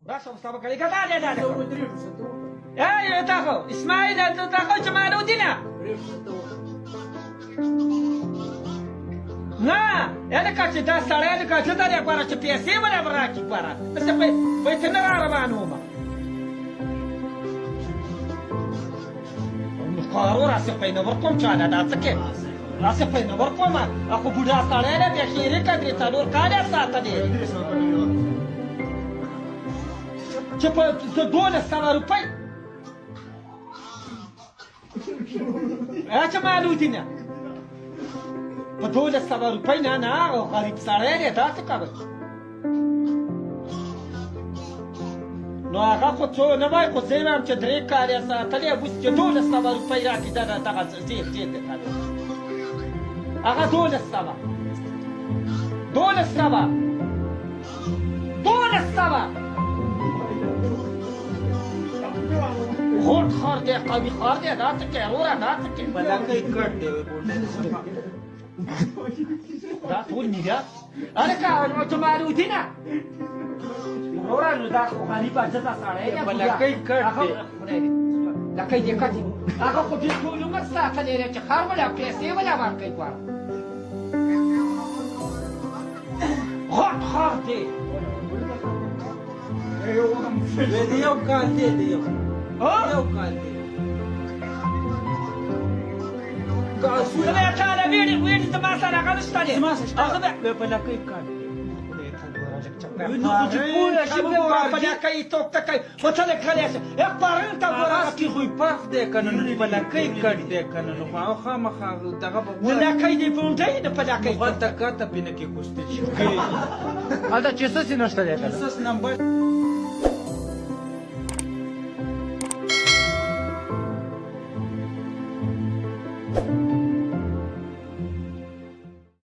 راسه مسابقه لك هذا هذا ايوه تاخو اسماعيل انت تاخو جمال ودينا نه انا كنت دا سړی د کچ د لپاره چې پیسې ولا براکي لپاره څه په تنه را روانو ما قارو راسه په نور کوم چاله دا څه کې راسه په نور کوم اخو بوډا سړی نه به خیره کړی څلور کاله ساته دی چې په 1200 روپۍ اچ مالودینه په 1200 روپۍ نه او غریب سړی دی دا څه کوي نو هغه خو څو نه وای خو زه وایم چې 3 کاله ساتلې اوس چې 1200 روپۍ راکړي دا دغه زیر دی هغه 1200 غوټ خار دی قوي خار دی دا څه کې وروره دا څه کې بلکې کټ دی دا ټول میډیا الکه جمالودینه وروره نو دا خو غریبه جزا سړی دی بلکې کټ دی لکه دې کټ هغه خو دې ټول عمر ساتلی دی چې خر ولا پیسې ولا ورکوي غواړه غوټ خار دی یو کال دی یو کال دی زما کاله ویډي زما سره هغه نشته دی هغه بلکې کټ دی نو چې پوره شي په بلکې توپ تکای خو ته کله شي اخبارن ته راس کی خو پاک دی کنه نو بلکې کټ دی کنه نو خو خامخا دغه بلکې دی پونټي د بلکې غلطه کاته پینه کې کوستې شي البته چې څه نشته دی اساس نمبر Thank you.